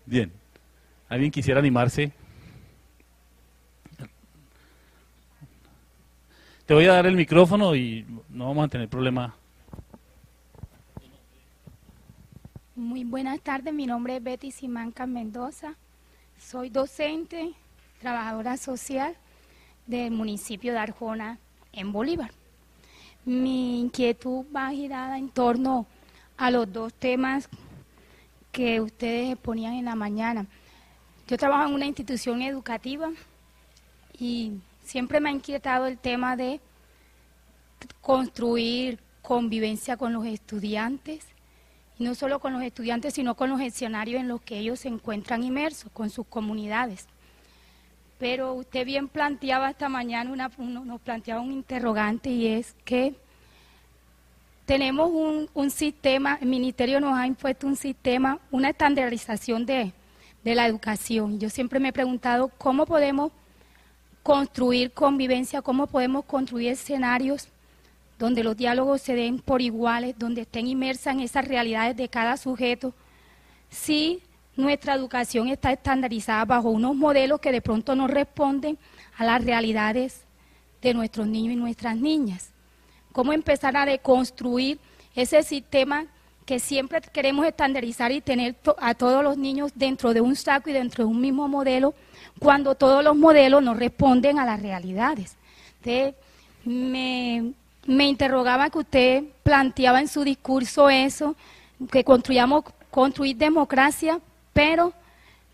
Bien. ¿Alguien quisiera animarse? Te voy a dar el micrófono y no vamos a tener problema. Muy buenas tardes, mi nombre es Betty Simanca Mendoza, soy docente, trabajadora social del municipio de Arjona, en Bolívar. Mi inquietud va girada en torno a los dos temas que ustedes exponían en la mañana. Yo trabajo en una institución educativa y siempre me ha inquietado el tema de construir convivencia con los estudiantes, y no solo con los estudiantes, sino con los escenarios en los que ellos se encuentran inmersos, con sus comunidades. Pero usted bien planteaba esta mañana, nos planteaba un interrogante, y es que tenemos un sistema, el ministerio nos ha impuesto un sistema, una estandarización de la educación. Yo siempre me he preguntado cómo podemos construir convivencia, cómo podemos construir escenarios donde los diálogos se den por iguales, donde estén inmersas en esas realidades de cada sujeto, si nuestra educación está estandarizada bajo unos modelos que de pronto no responden a las realidades de nuestros niños y nuestras niñas. Cómo empezar a deconstruir ese sistema que siempre queremos estandarizar y tener a todos los niños dentro de un saco y dentro de un mismo modelo, cuando todos los modelos no responden a las realidades. Entonces, me interrogaba que usted planteaba en su discurso eso, que construir democracia, pero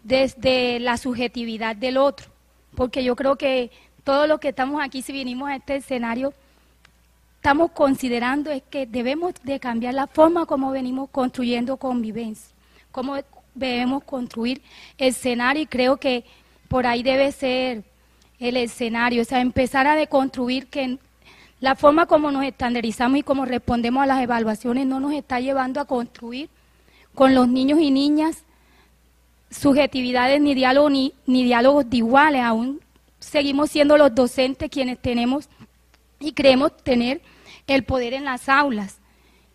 desde la subjetividad del otro, porque yo creo que todos los que estamos aquí, si vinimos a este escenario, estamos considerando es que debemos de cambiar la forma como venimos construyendo convivencia, cómo debemos construir escenario, y creo que por ahí debe ser el escenario, o sea, empezar a deconstruir que la forma como nos estandarizamos y como respondemos a las evaluaciones no nos está llevando a construir con los niños y niñas subjetividades ni diálogos de iguales. Aún seguimos siendo los docentes quienes tenemos y creemos tener el poder en las aulas.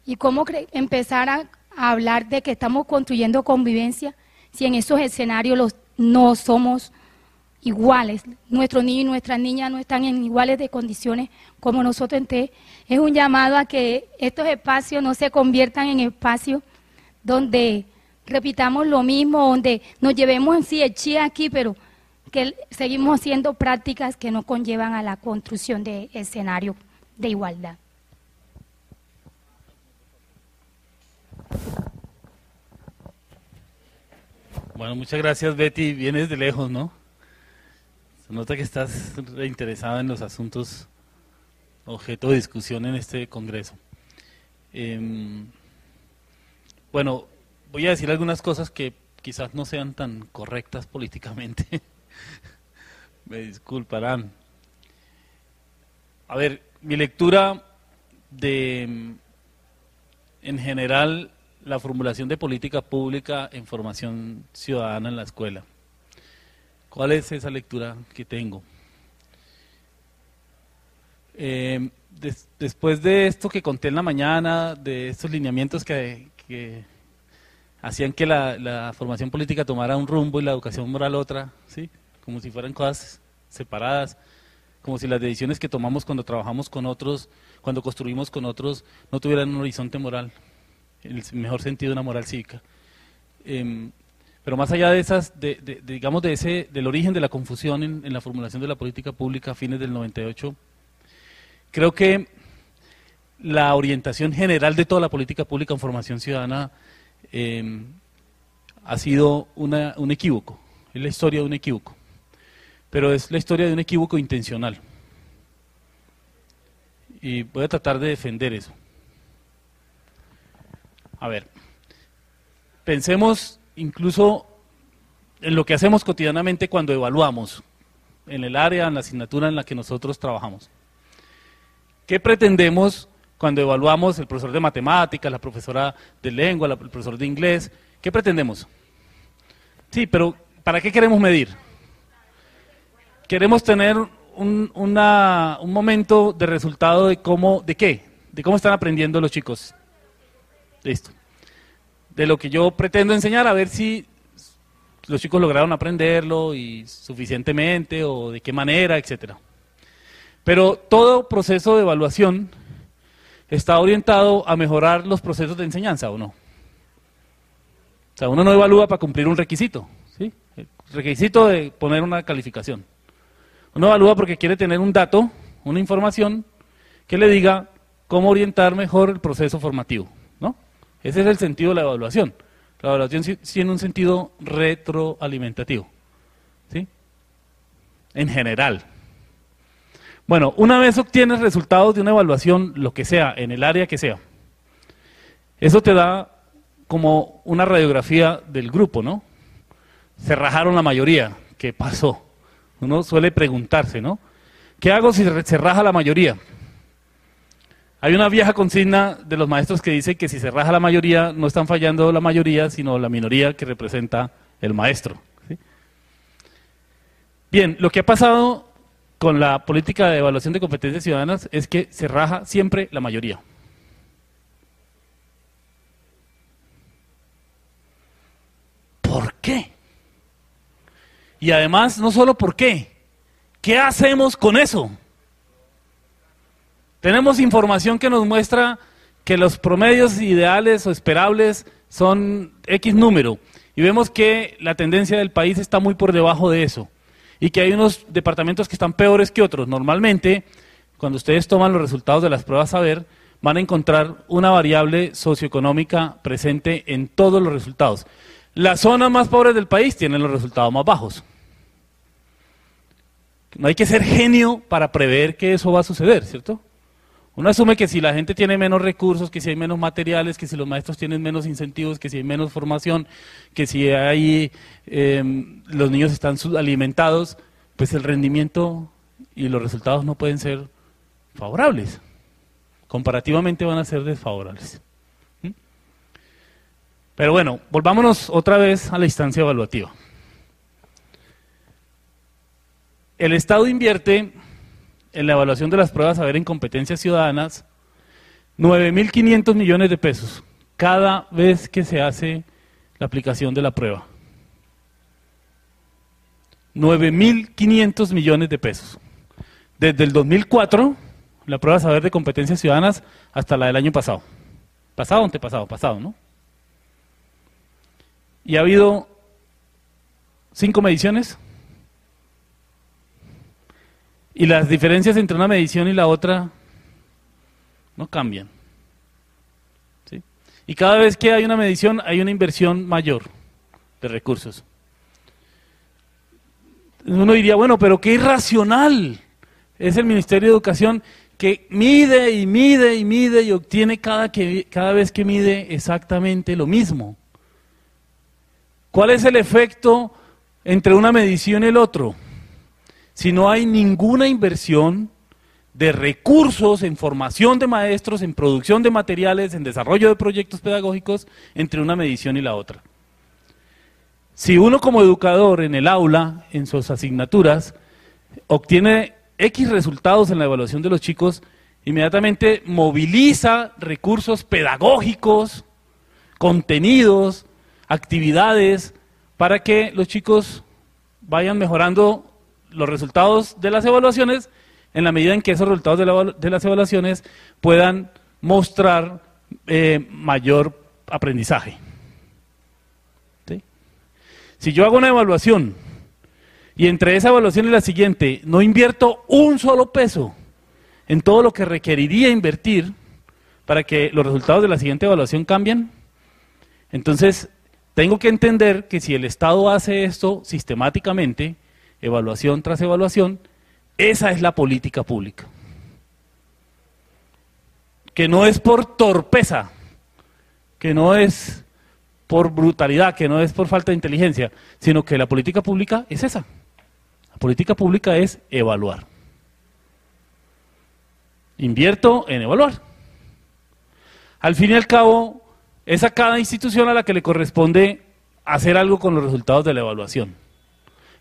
Y cómo empezar a hablar de que estamos construyendo convivencia si en esos escenarios no somos iguales, nuestros niños y nuestras niñas no están en iguales de condiciones como nosotros. Entonces, es un llamado a que estos espacios no se conviertan en espacios donde repitamos lo mismo, donde nos llevemos en sí el chi aquí, pero que seguimos haciendo prácticas que no conllevan a la construcción de escenarios de igualdad. Bueno, muchas gracias, Betty. Vienes de lejos, ¿no? Se nota que estás reinteresada en los asuntos objeto de discusión en este congreso. Bueno, voy a decir algunas cosas que quizás no sean tan correctas políticamente. Me disculparán. A ver, mi lectura de, en general, la formulación de política pública en formación ciudadana en la escuela. ¿Cuál es esa lectura que tengo? Después de esto que conté en la mañana, de estos lineamientos que hacían que la formación política tomara un rumbo y la educación moral otra, ¿sí? Como si fueran cosas separadas, como si las decisiones que tomamos cuando trabajamos con otros, cuando construimos con otros, no tuvieran un horizonte moral, en el mejor sentido una moral cívica. Pero más allá de esas, digamos del origen de la confusión en la formulación de la política pública a fines del 98, creo que la orientación general de toda la política pública en formación ciudadana ha sido un equívoco, es la historia de un equívoco, pero es la historia de un equívoco intencional. Y voy a tratar de defender eso. A ver, pensemos incluso en lo que hacemos cotidianamente cuando evaluamos, en el área, en la asignatura en la que nosotros trabajamos. ¿Qué pretendemos cuando evaluamos el profesor de matemáticas, la profesora de lengua, el profesor de inglés? ¿Qué pretendemos? Sí, pero ¿para qué queremos medir? Queremos tener un momento de resultado de cómo están aprendiendo los chicos. Listo. De lo que yo pretendo enseñar, a ver si los chicos lograron aprenderlo y suficientemente o de qué manera, etcétera. Pero todo proceso de evaluación está orientado a mejorar los procesos de enseñanza, ¿o no? O sea, uno no evalúa para cumplir un requisito, ¿sí? El requisito de poner una calificación. Uno evalúa porque quiere tener un dato, una información que le diga cómo orientar mejor el proceso formativo, ¿no? Ese es el sentido de la evaluación. La evaluación sí tiene un sentido retroalimentativo, ¿sí? En general. Bueno, una vez obtienes resultados de una evaluación, lo que sea, en el área que sea, eso te da como una radiografía del grupo, ¿no? Se rajaron la mayoría, ¿qué pasó? Uno suele preguntarse, ¿no? ¿Qué hago si se raja la mayoría? Hay una vieja consigna de los maestros que dice que si se raja la mayoría, no están fallando la mayoría, sino la minoría que representa el maestro, ¿sí? Bien, lo que ha pasado con la política de evaluación de competencias ciudadanas es que se raja siempre la mayoría. ¿Por qué? Y además, no solo por qué, ¿qué hacemos con eso? Tenemos información que nos muestra que los promedios ideales o esperables son X número y vemos que la tendencia del país está muy por debajo de eso y que hay unos departamentos que están peores que otros. Normalmente, cuando ustedes toman los resultados de las pruebas saber, van a encontrar una variable socioeconómica presente en todos los resultados. Las zonas más pobres del país tienen los resultados más bajos. No hay que ser genio para prever que eso va a suceder, ¿cierto? Uno asume que si la gente tiene menos recursos, que si hay menos materiales, que si los maestros tienen menos incentivos, que si hay menos formación, que si hay los niños están subalimentados, pues el rendimiento y los resultados no pueden ser favorables. Comparativamente van a ser desfavorables. Pero bueno, volvámonos otra vez a la instancia evaluativa. El Estado invierte en la evaluación de las pruebas saber en competencias ciudadanas 9.500 millones de pesos cada vez que se hace la aplicación de la prueba. 9.500 millones de pesos. Desde el 2004, la prueba saber de competencias ciudadanas, hasta la del año pasado. Pasado o antepasado, pasado, ¿no? Y ha habido 5 mediciones. Y las diferencias entre una medición y la otra no cambian, ¿sí? Y cada vez que hay una medición hay una inversión mayor de recursos. Uno diría, bueno, pero qué irracional es el Ministerio de Educación que mide y mide y mide y obtiene cada vez que mide exactamente lo mismo. ¿Cuál es el efecto entre una medición y el otro? Si no hay ninguna inversión de recursos en formación de maestros, en producción de materiales, en desarrollo de proyectos pedagógicos, entre una medición y la otra. Si uno como educador en el aula, en sus asignaturas, obtiene X resultados en la evaluación de los chicos, inmediatamente moviliza recursos pedagógicos, contenidos, actividades, para que los chicos vayan mejorando los resultados de las evaluaciones en la medida en que esos resultados de las evaluaciones puedan mostrar mayor aprendizaje. ¿Sí? Si yo hago una evaluación y entre esa evaluación y la siguiente no invierto un solo peso en todo lo que requeriría invertir para que los resultados de la siguiente evaluación cambien, entonces tengo que entender que si el Estado hace esto sistemáticamente, evaluación tras evaluación, esa es la política pública. Que no es por torpeza, que no es por brutalidad, que no es por falta de inteligencia, sino que la política pública es esa. La política pública es evaluar. Invierto en evaluar. Al fin y al cabo, es a cada institución a la que le corresponde hacer algo con los resultados de la evaluación.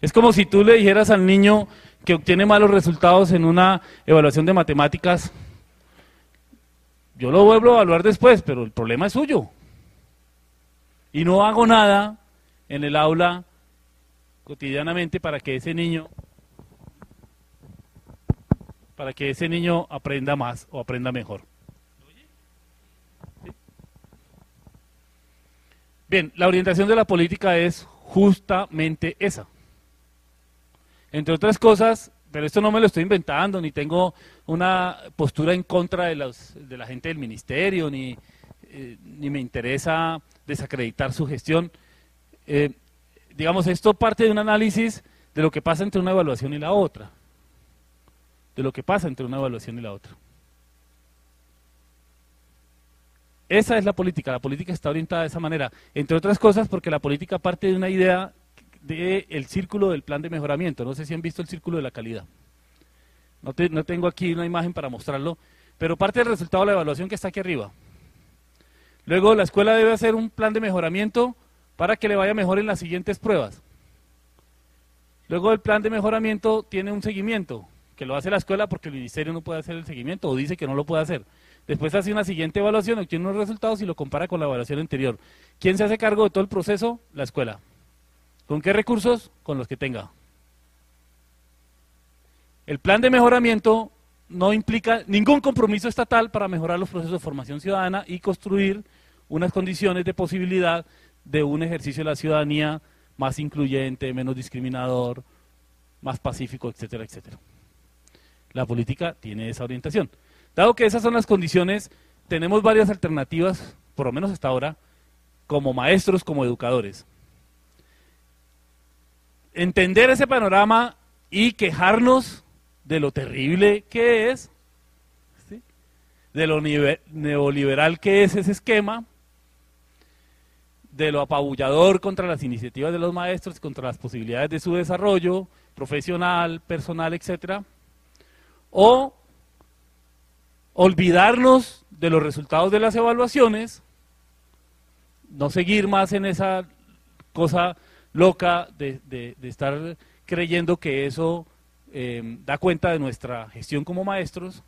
Es como si tú le dijeras al niño que obtiene malos resultados en una evaluación de matemáticas, yo lo vuelvo a evaluar después, pero el problema es suyo. Y no hago nada en el aula cotidianamente para que ese niño aprenda más o aprenda mejor. ¿Sí? Bien, la orientación de la política es justamente esa. Entre otras cosas, pero esto no me lo estoy inventando, ni tengo una postura en contra de la gente del ministerio, ni me interesa desacreditar su gestión. Digamos, esto parte de un análisis de lo que pasa entre una evaluación y la otra. De lo que pasa entre una evaluación y la otra. Esa es la política está orientada de esa manera. Entre otras cosas porque la política parte de una idea del círculo del plan de mejoramiento. No sé si han visto el círculo de la calidad. No tengo aquí una imagen para mostrarlo, pero parte del resultado de la evaluación que está aquí arriba. Luego la escuela debe hacer un plan de mejoramiento para que le vaya mejor en las siguientes pruebas. Luego el plan de mejoramiento tiene un seguimiento, que lo hace la escuela porque el ministerio no puede hacer el seguimiento o dice que no lo puede hacer. Después hace una siguiente evaluación, obtiene unos resultados y lo compara con la evaluación anterior. ¿Quién se hace cargo de todo el proceso? La escuela. ¿Con qué recursos? Con los que tenga. El plan de mejoramiento no implica ningún compromiso estatal para mejorar los procesos de formación ciudadana y construir unas condiciones de posibilidad de un ejercicio de la ciudadanía más incluyente, menos discriminador, más pacífico, etcétera, etcétera. La política tiene esa orientación. Dado que esas son las condiciones, tenemos varias alternativas, por lo menos hasta ahora, como maestros, como educadores. Entender ese panorama y quejarnos de lo terrible que es, ¿sí?, de lo neoliberal que es ese esquema, de lo apabullador contra las iniciativas de los maestros, contra las posibilidades de su desarrollo profesional, personal, etcétera, o olvidarnos de los resultados de las evaluaciones, no seguir más en esa cosa loca de estar creyendo que eso da cuenta de nuestra gestión como maestros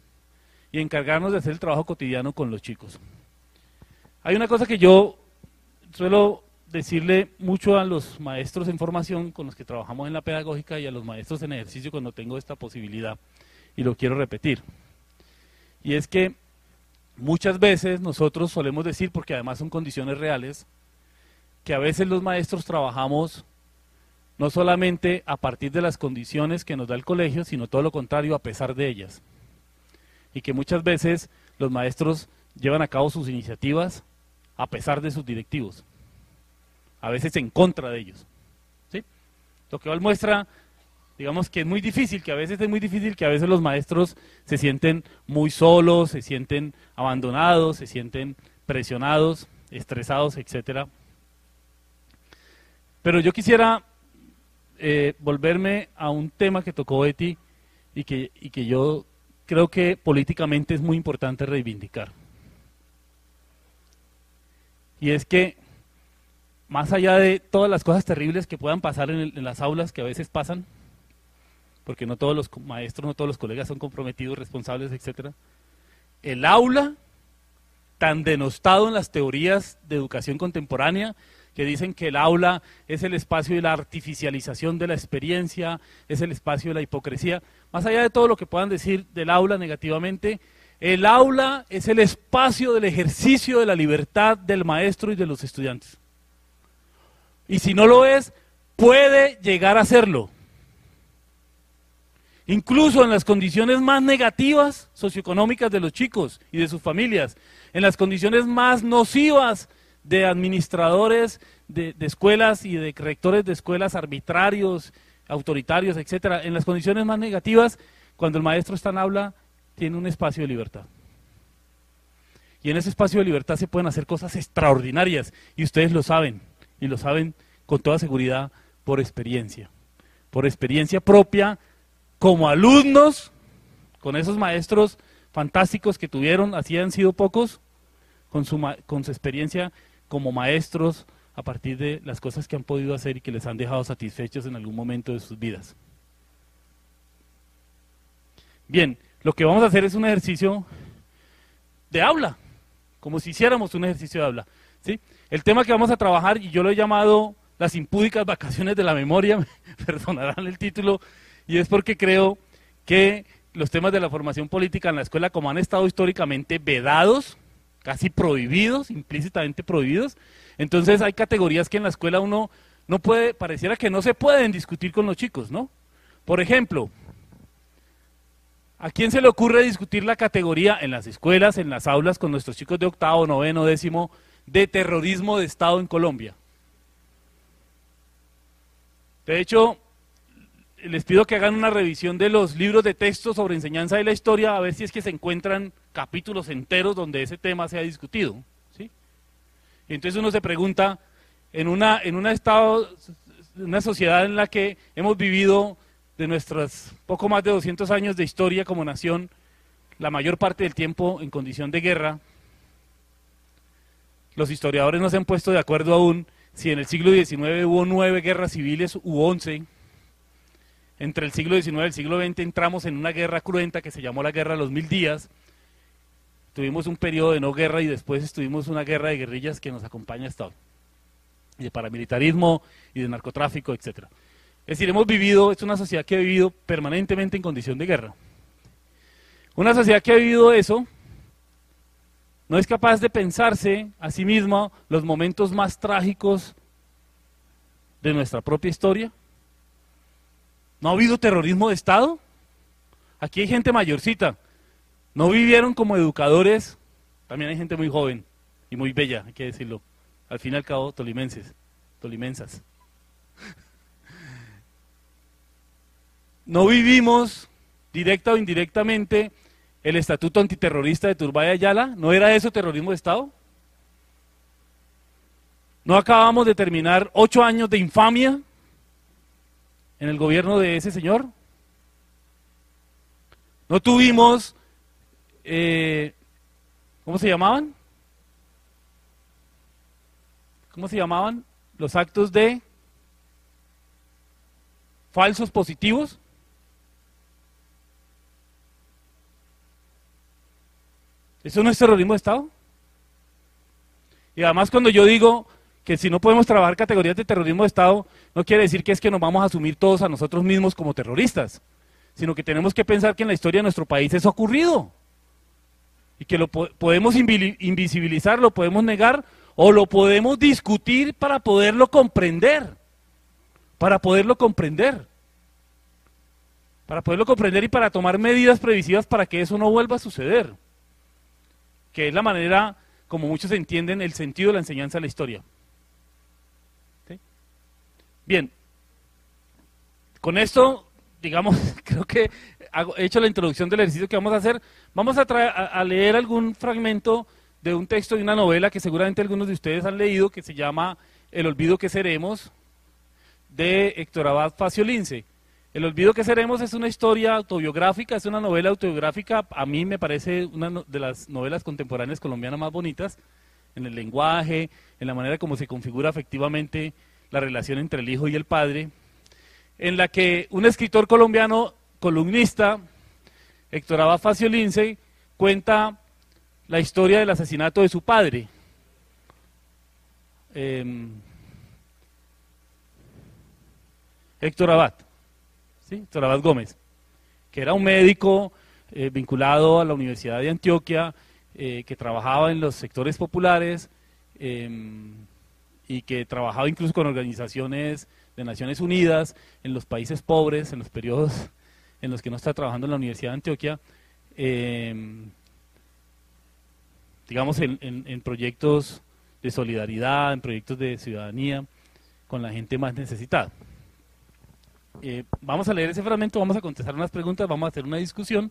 y encargarnos de hacer el trabajo cotidiano con los chicos. Hay una cosa que yo suelo decirle mucho a los maestros en formación con los que trabajamos en la pedagógica y a los maestros en ejercicio cuando tengo esta posibilidad, y lo quiero repetir, y es que muchas veces nosotros solemos decir, porque además son condiciones reales, que a veces los maestros trabajamos no solamente a partir de las condiciones que nos da el colegio, sino todo lo contrario, a pesar de ellas. Y que muchas veces los maestros llevan a cabo sus iniciativas a pesar de sus directivos, a veces en contra de ellos, ¿sí? Lo que muestra, digamos, que es muy difícil, que a veces los maestros se sienten muy solos, se sienten abandonados, se sienten presionados, estresados, etcétera. Pero yo quisiera volverme a un tema que tocó Betty y que yo creo que políticamente es muy importante reivindicar. Y es que, más allá de todas las cosas terribles que puedan pasar en las aulas, que a veces pasan, porque no todos los maestros, no todos los colegas son comprometidos, responsables, etcétera, el aula, tan denostado en las teorías de educación contemporánea, que dicen que el aula es el espacio de la artificialización de la experiencia, es el espacio de la hipocresía. Más allá de todo lo que puedan decir del aula negativamente, el aula es el espacio del ejercicio de la libertad del maestro y de los estudiantes. Y si no lo es, puede llegar a serlo. Incluso en las condiciones más negativas socioeconómicas de los chicos y de sus familias, en las condiciones más nocivas de administradores de escuelas y de rectores de escuelas arbitrarios, autoritarios, etcétera, en las condiciones más negativas, cuando el maestro está en aula, tiene un espacio de libertad. Y en ese espacio de libertad se pueden hacer cosas extraordinarias, y ustedes lo saben, y lo saben con toda seguridad por experiencia propia, como alumnos, con esos maestros fantásticos que tuvieron, así han sido pocos, con su experiencia como maestros a partir de las cosas que han podido hacer y que les han dejado satisfechos en algún momento de sus vidas. Bien, lo que vamos a hacer es un ejercicio de aula, como si hiciéramos un ejercicio de aula, ¿sí? El tema que vamos a trabajar, y yo lo he llamado las impúdicas vacaciones de la memoria, me perdonarán el título, y es porque creo que los temas de la formación política en la escuela, como han estado históricamente vedados, casi prohibidos, implícitamente prohibidos, entonces hay categorías que en la escuela uno no puede, pareciera que no se pueden discutir con los chicos, ¿no? Por ejemplo, ¿a quién se le ocurre discutir la categoría en las escuelas, en las aulas, con nuestros chicos de octavo, noveno, décimo, de terrorismo de Estado en Colombia? De hecho, les pido que hagan una revisión de los libros de texto sobre enseñanza de la historia, a ver si es que se encuentran capítulos enteros donde ese tema se ha discutido, ¿sí? Y entonces uno se pregunta, en una sociedad en la que hemos vivido de nuestros poco más de 200 años de historia como nación, la mayor parte del tiempo en condición de guerra, los historiadores no se han puesto de acuerdo aún si en el siglo XIX hubo 9 guerras civiles u 11. Entre el siglo XIX y el siglo XX entramos en una guerra cruenta que se llamó la Guerra de los 1000 días. Tuvimos un periodo de no guerra y después tuvimos una guerra de guerrillas que nos acompaña hasta hoy. Y de paramilitarismo y de narcotráfico, etc. Es decir, es una sociedad que ha vivido permanentemente en condición de guerra. Una sociedad que ha vivido eso no es capaz de pensarse a sí misma los momentos más trágicos de nuestra propia historia. ¿No ha habido terrorismo de Estado? Aquí hay gente mayorcita. ¿No vivieron como educadores? También hay gente muy joven y muy bella, hay que decirlo. Al fin y al cabo, tolimensas. ¿No vivimos, directa o indirectamente, el estatuto antiterrorista de Turbay Ayala? ¿No era eso terrorismo de Estado? ¿No acabamos de terminar 8 años de infamia en el gobierno de ese señor? ¿No tuvimos, ¿cómo se llamaban? ¿Cómo se llamaban? Los actos de falsos positivos. ¿Eso no es terrorismo de Estado? Y además cuando yo digo que si no podemos trabajar categorías de terrorismo de Estado, no quiere decir que es que nos vamos a asumir todos a nosotros mismos como terroristas, sino que tenemos que pensar que en la historia de nuestro país eso ha ocurrido. Y que lo podemos invisibilizar, lo podemos negar, o lo podemos discutir para poderlo comprender. Para poderlo comprender. Para poderlo comprender y para tomar medidas previsivas para que eso no vuelva a suceder. Que es la manera, como muchos entienden, el sentido de la enseñanza de la historia. ¿Sí? Bien, con esto, digamos, creo que he hecho la introducción del ejercicio que vamos a hacer. Vamos a leer algún fragmento de un texto de una novela que seguramente algunos de ustedes han leído, que se llama El olvido que seremos, de Héctor Abad Facio Lince. El olvido que seremos es una historia autobiográfica, es una novela autobiográfica, a mí me parece una de las novelas contemporáneas colombianas más bonitas, en el lenguaje, en la manera como se configura efectivamente la relación entre el hijo y el padre, en la que un escritor colombiano, columnista, Héctor Abad Facio Lince, cuenta la historia del asesinato de su padre. Héctor Abad. ¿Sí? Héctor Abad Gómez, que era un médico vinculado a la Universidad de Antioquia, que trabajaba en los sectores populares y que trabajaba incluso con organizaciones de Naciones Unidas en los países pobres, en los periodos en los que no está trabajando en la Universidad de Antioquia, digamos en proyectos de solidaridad, en proyectos de ciudadanía con la gente más necesitada. Vamos a leer ese fragmento, vamos a contestar unas preguntas, vamos a hacer una discusión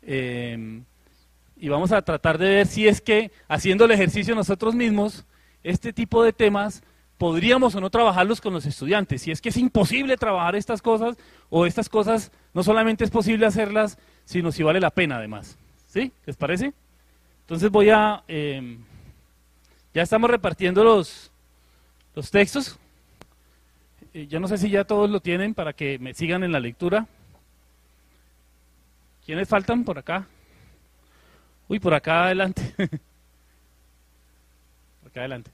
y vamos a tratar de ver si es que, haciendo el ejercicio nosotros mismos, este tipo de temas podríamos o no trabajarlos con los estudiantes, si es que es imposible trabajar estas cosas, o estas cosas no solamente es posible hacerlas, sino si vale la pena además. ¿Sí? ¿Les parece? Entonces voy a... ya estamos repartiendo los textos. Yo no sé si ya todos lo tienen para que me sigan en la lectura. ¿Quiénes faltan por acá? Uy, por acá adelante. Por acá adelante.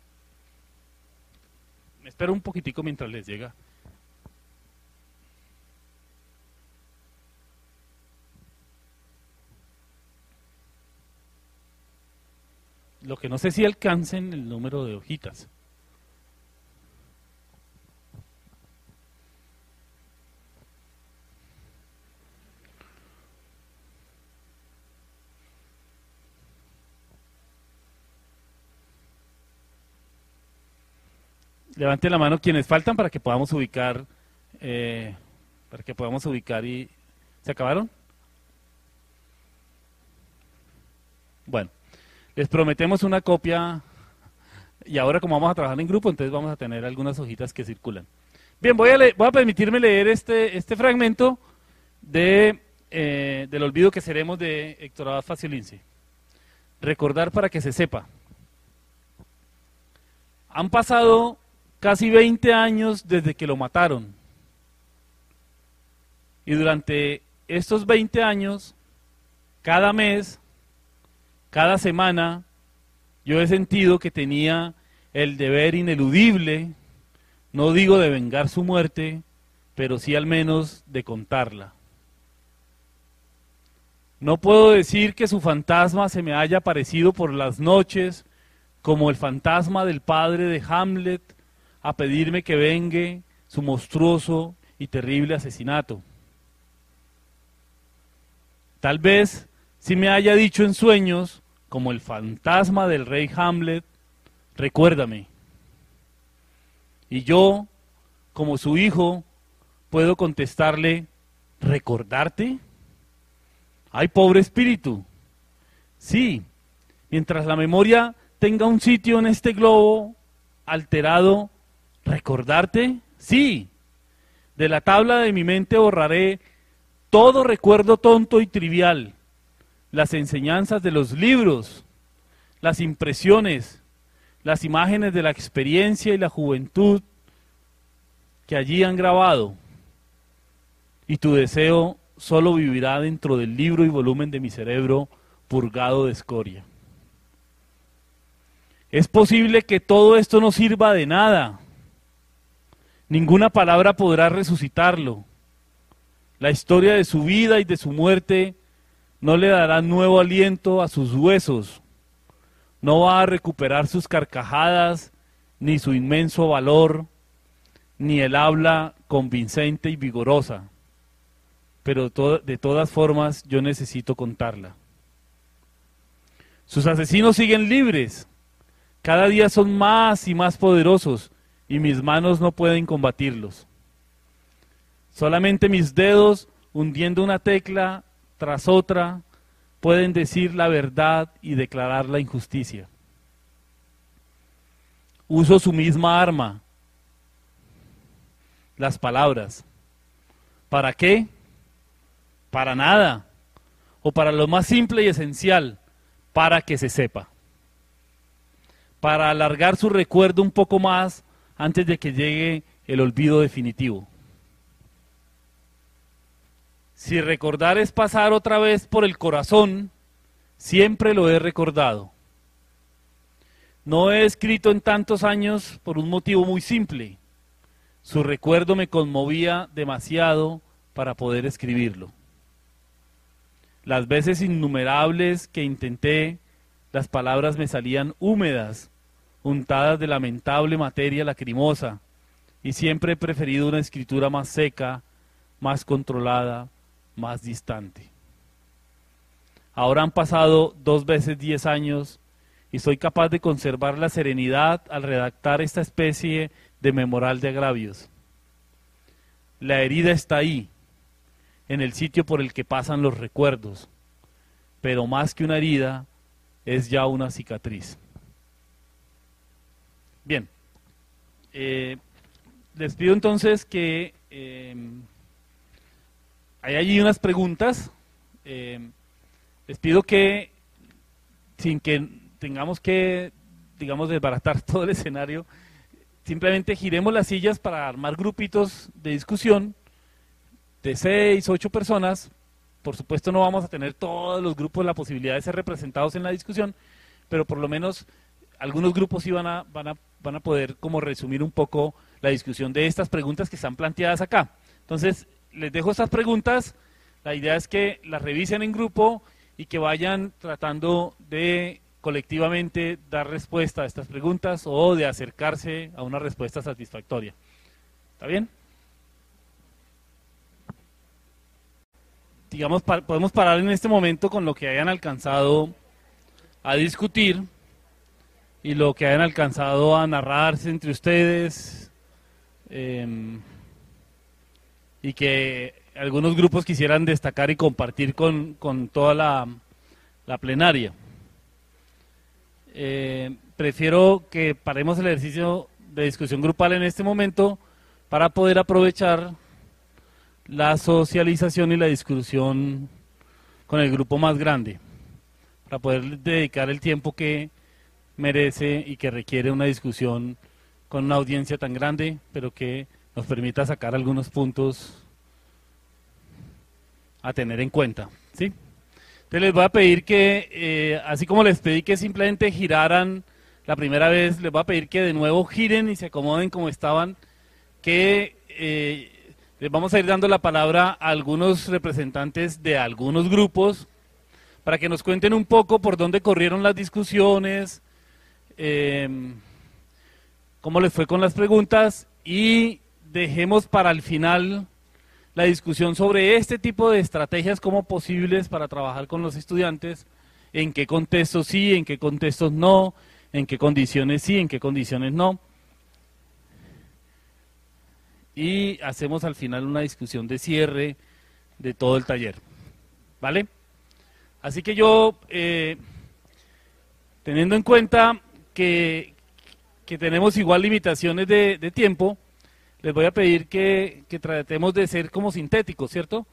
Me espero un poquitico mientras les llega. Lo que no sé si alcancen el número de hojitas. Levanten la mano quienes faltan para que podamos ubicar, y... ¿Se acabaron? Bueno, les prometemos una copia y ahora como vamos a trabajar en grupo, entonces vamos a tener algunas hojitas que circulan. Bien, voy a permitirme leer este fragmento del olvido que seremos de Héctor Abad Faciolince. Recordar para que se sepa. Han pasado casi 20 años desde que lo mataron. Y durante estos 20 años, cada mes, cada semana, yo he sentido que tenía el deber ineludible, no digo de vengar su muerte, pero sí al menos de contarla. No puedo decir que su fantasma se me haya aparecido por las noches como el fantasma del padre de Hamlet a pedirme que vengue su monstruoso y terrible asesinato. Tal vez si me haya dicho en sueños, como el fantasma del rey Hamlet, recuérdame. Y yo, como su hijo, puedo contestarle, ¿recordarte? ¡Ay, pobre espíritu! Sí, mientras la memoria tenga un sitio en este globo alterado, ¿recordarte? Sí, de la tabla de mi mente borraré todo recuerdo tonto y trivial, las enseñanzas de los libros, las impresiones, las imágenes de la experiencia y la juventud que allí han grabado, y tu deseo solo vivirá dentro del libro y volumen de mi cerebro purgado de escoria. Es posible que todo esto no sirva de nada. Ninguna palabra podrá resucitarlo. La historia de su vida y de su muerte no le dará nuevo aliento a sus huesos. No va a recuperar sus carcajadas, ni su inmenso valor, ni el habla convincente y vigorosa. Pero de todas formas yo necesito contarla. Sus asesinos siguen libres. Cada día son más y más poderosos y mis manos no pueden combatirlos. Solamente mis dedos, hundiendo una tecla tras otra, pueden decir la verdad y declarar la injusticia. Uso su misma arma, las palabras. ¿Para qué? Para nada. O para lo más simple y esencial, para que se sepa. Para alargar su recuerdo un poco más antes de que llegue el olvido definitivo. Si recordar es pasar otra vez por el corazón, siempre lo he recordado. No he escrito en tantos años por un motivo muy simple. Su recuerdo me conmovía demasiado para poder escribirlo. Las veces innumerables que intenté, las palabras me salían húmedas, untadas de lamentable materia lacrimosa, y siempre he preferido una escritura más seca, más controlada, más distante. Ahora han pasado 2 veces 10 años y soy capaz de conservar la serenidad al redactar esta especie de memorial de agravios. La herida está ahí, en el sitio por el que pasan los recuerdos, pero más que una herida, es ya una cicatriz. Bien, les pido entonces que hay allí unas preguntas. Les pido que, sin que tengamos que, digamos, desbaratar todo el escenario, simplemente giremos las sillas para armar grupitos de discusión de 6, 8 personas. Por supuesto no vamos a tener todos los grupos la posibilidad de ser representados en la discusión, pero por lo menos algunos grupos sí van a poder como resumir un poco la discusión de estas preguntas que están planteadas acá. Entonces, les dejo estas preguntas, la idea es que las revisen en grupo y que vayan tratando de colectivamente dar respuesta a estas preguntas o de acercarse a una respuesta satisfactoria. ¿Está bien? Digamos, podemos parar en este momento con lo que hayan alcanzado a discutir y lo que hayan alcanzado a narrarse entre ustedes, y que algunos grupos quisieran destacar y compartir con toda la plenaria. Prefiero que paremos el ejercicio de discusión grupal en este momento para poder aprovechar la socialización y la discusión con el grupo más grande, para poder dedicar el tiempo que merece y que requiere una discusión con una audiencia tan grande, pero que nos permita sacar algunos puntos a tener en cuenta, ¿sí? Entonces les voy a pedir que, así como les pedí que simplemente giraran la primera vez, les voy a pedir que de nuevo giren y se acomoden como estaban, que les vamos a ir dando la palabra a algunos representantes de algunos grupos para que nos cuenten un poco por dónde corrieron las discusiones, cómo les fue con las preguntas, y dejemos para el final la discusión sobre este tipo de estrategias como posibles para trabajar con los estudiantes, en qué contextos sí, en qué contextos no, en qué condiciones sí, en qué condiciones no. Y hacemos al final una discusión de cierre de todo el taller, ¿vale? Así que yo, teniendo en cuenta que tenemos igual limitaciones de tiempo, les voy a pedir que tratemos de ser como sintéticos, ¿cierto?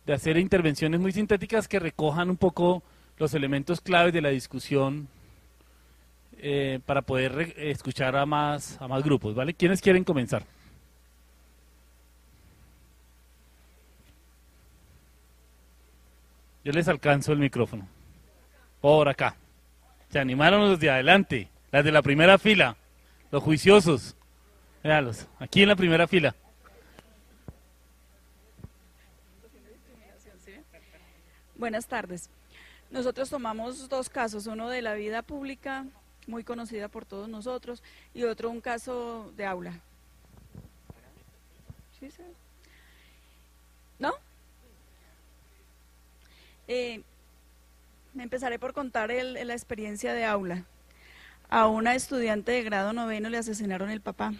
De hacer intervenciones muy sintéticas que recojan un poco los elementos claves de la discusión, para poder escuchar a más grupos, ¿vale? ¿Quiénes quieren comenzar? Yo les alcanzo el micrófono. Por acá. Se animaron los de adelante, las de la primera fila, los juiciosos. Véalos, aquí en la primera fila. Buenas tardes. Nosotros tomamos dos casos, uno de la vida pública, muy conocida por todos nosotros, y otro un caso de aula. ¿Sí? ¿No? Me empezaré por contar la experiencia de aula. A una estudiante de grado 9 le asesinaron el papá.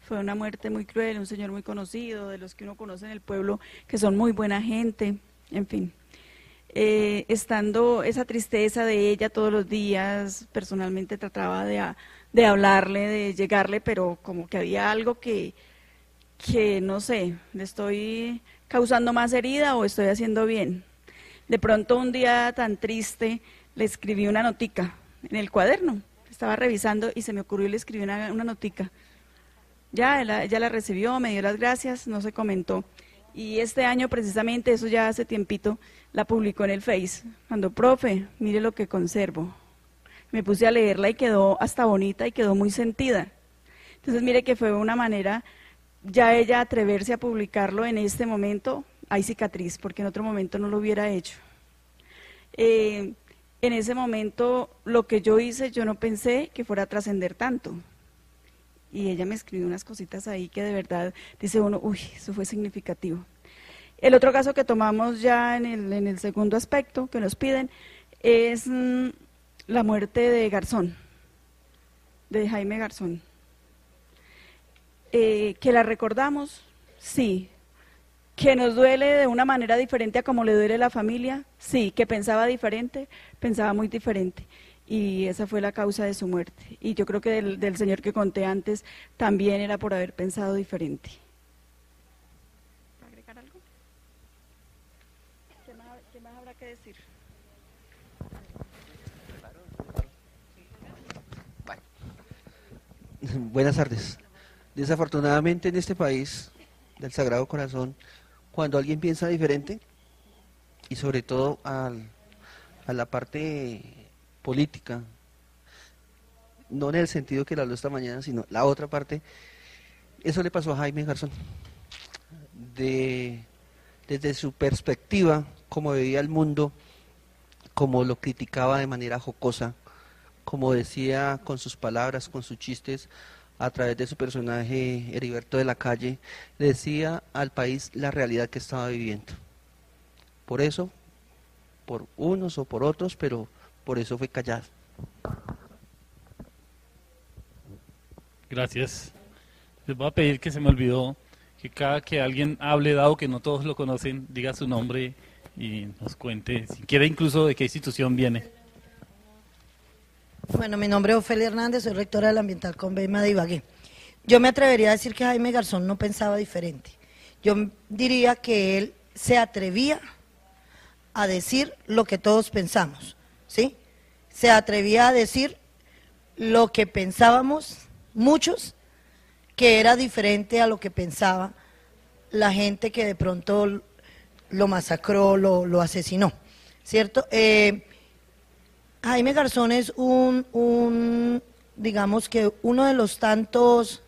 Fue una muerte muy cruel, un señor muy conocido, de los que uno conoce en el pueblo, que son muy buena gente, en fin. Estando esa tristeza de ella todos los días, personalmente trataba de hablarle, de llegarle, pero como que había algo que no sé, ¿le estoy causando más herida o estoy haciendo bien? De pronto un día tan triste le escribí una notica en el cuaderno, estaba revisando y se me ocurrió y le escribí una notica. Ella la recibió, me dio las gracias, no se comentó. Y este año precisamente, eso ya hace tiempito, la publicó en el Face. Cuando, profe, mire lo que conservo. Me puse a leerla y quedó hasta bonita y quedó muy sentida. Entonces mire que fue una manera, ya ella atreverse a publicarlo en este momento, hay cicatriz, porque en otro momento no lo hubiera hecho. En ese momento lo que yo hice, yo no pensé que fuera a trascender tanto. Y ella me escribió unas cositas ahí que de verdad dice uno, uy, eso fue significativo. El otro caso que tomamos ya en el segundo aspecto que nos piden es la muerte de Garzón, de Jaime Garzón. ¿Que la recordamos? Sí. ¿Que nos duele de una manera diferente a como le duele a la familia? Sí. ¿Que pensaba diferente? Pensaba muy diferente. Y esa fue la causa de su muerte. Y yo creo que del señor que conté antes también era por haber pensado diferente. ¿Para agregar algo? ¿Qué más habrá que decir? Buenas tardes. Desafortunadamente en este país del Sagrado Corazón, cuando alguien piensa diferente, y sobre todo a la parte política, no en el sentido que le habló esta mañana, sino la otra parte. Eso le pasó a Jaime Garzón. Desde su perspectiva, como veía el mundo, como lo criticaba de manera jocosa, como decía con sus palabras, con sus chistes, a través de su personaje Heriberto de la Calle, le decía al país la realidad que estaba viviendo. Por eso, por unos o por otros, pero por eso fue callado. Gracias. Les voy a pedir, que se me olvidó, que cada que alguien hable, dado que no todos lo conocen, diga su nombre y nos cuente, si quiere incluso de qué institución viene. Bueno, mi nombre es Ofelia Hernández, soy rectora del Ambiental Convema de Ibagué. Yo me atrevería a decir que Jaime Garzón no pensaba diferente. Yo diría que él se atrevía a decir lo que todos pensamos, ¿sí? Se atrevía a decir lo que pensábamos muchos, que era diferente a lo que pensaba la gente que de pronto lo masacró, lo asesinó, ¿cierto? Jaime Garzón es digamos que uno de los tantos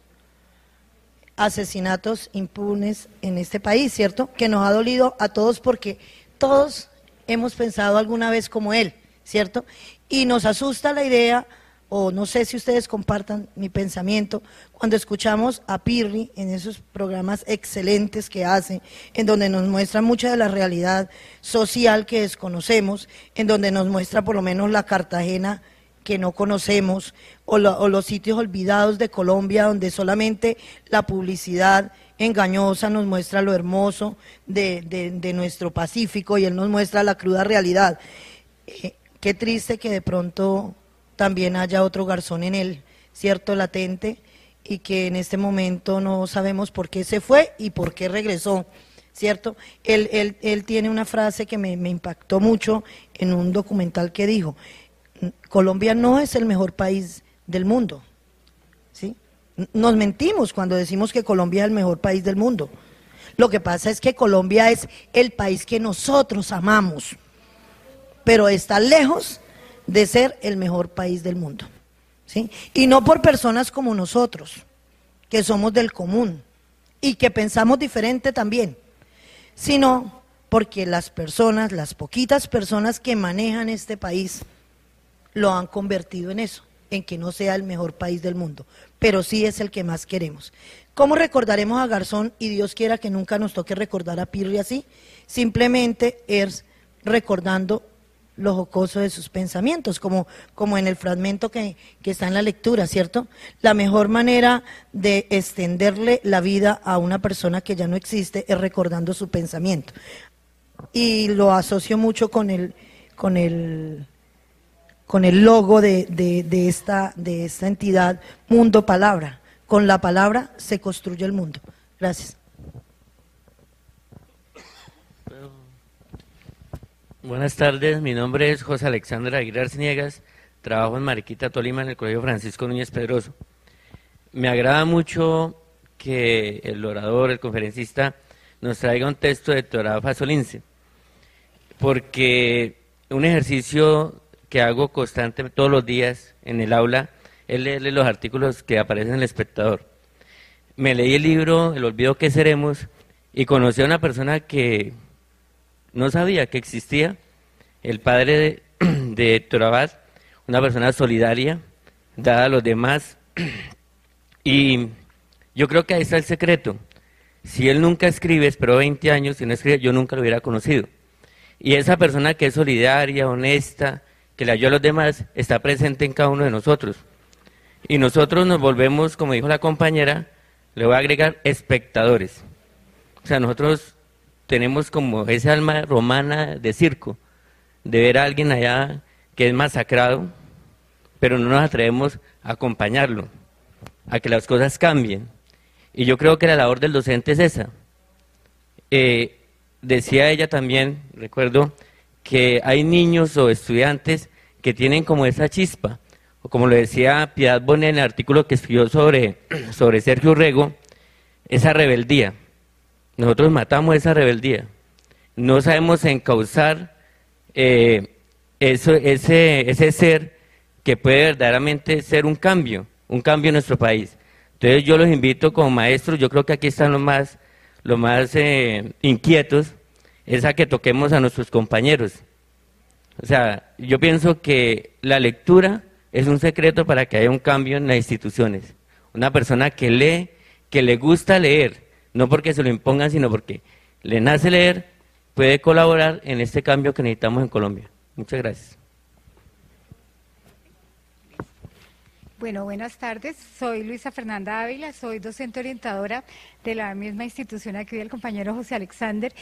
asesinatos impunes en este país, ¿cierto? Que nos ha dolido a todos porque todos hemos pensado alguna vez como él, ¿cierto? Y nos asusta la idea, o no sé si ustedes compartan mi pensamiento, cuando escuchamos a Pirri en esos programas excelentes que hace, en donde nos muestra mucha de la realidad social que desconocemos, en donde nos muestra por lo menos la Cartagena que no conocemos, o los sitios olvidados de Colombia, donde solamente la publicidad engañosa nos muestra lo hermoso de nuestro Pacífico, y él nos muestra la cruda realidad. Qué triste que de pronto también haya otro Garzón en él, cierto, latente, y que en este momento no sabemos por qué se fue y por qué regresó, cierto. Él tiene una frase que me impactó mucho en un documental que dijo: Colombia no es el mejor país del mundo, ¿sí? Nos mentimos cuando decimos que Colombia es el mejor país del mundo. Lo que pasa es que Colombia es el país que nosotros amamos, pero está lejos de ser el mejor país del mundo, ¿sí? Y no por personas como nosotros, que somos del común y que pensamos diferente también, sino porque las personas, las poquitas personas que manejan este país, lo han convertido en eso, en que no sea el mejor país del mundo, pero sí es el que más queremos. ¿Cómo recordaremos a Garzón? Y Dios quiera que nunca nos toque recordar a Pirri así, simplemente es recordando lo jocoso de sus pensamientos, como en el fragmento que está en la lectura, ¿cierto? La mejor manera de extenderle la vida a una persona que ya no existe es recordando su pensamiento. Y lo asocio mucho con el logo de esta entidad, Mundo Palabra. Con la palabra se construye el mundo. Gracias. Buenas tardes, mi nombre es José Alexander Aguirre Arciniegas, trabajo en Mariquita, Tolima, en el Colegio Francisco Núñez Pedroso. Me agrada mucho que el orador, el conferencista, nos traiga un texto de Torá Fasolince, porque un ejercicio que hago constante todos los días en el aula es leerle los artículos que aparecen en El Espectador. Me leí el libro El olvido que seremos y conocí a una persona que no sabía que existía, el padre de Héctor Abad, una persona solidaria, dada a los demás, y yo creo que ahí está el secreto. Si él nunca escribe, esperó 20 años, si no escribe, yo nunca lo hubiera conocido. Y esa persona que es solidaria, honesta, que le ayuda a los demás, está presente en cada uno de nosotros. Y nosotros nos volvemos, como dijo la compañera, le voy a agregar, espectadores. O sea, nosotros tenemos como esa alma romana de circo, de ver a alguien allá que es masacrado, pero no nos atrevemos a acompañarlo, a que las cosas cambien. Y yo creo que la labor del docente es esa. Decía ella también, recuerdo, que hay niños o estudiantes que tienen como esa chispa, o como lo decía Piedad Bonet en el artículo que escribió sobre Sergio Urrego, esa rebeldía. Nosotros matamos esa rebeldía, no sabemos encauzar ese ser que puede verdaderamente ser un cambio en nuestro país. Entonces yo los invito como maestros, yo creo que aquí están los más inquietos, es a que toquemos a nuestros compañeros. O sea, yo pienso que la lectura es un secreto para que haya un cambio en las instituciones. Una persona que lee, que le gusta leer, no porque se lo impongan, sino porque le nace leer, puede colaborar en este cambio que necesitamos en Colombia. Muchas gracias. Bueno, buenas tardes. Soy Luisa Fernanda Ávila, soy docente orientadora de la misma institución aquí del compañero José Alexander.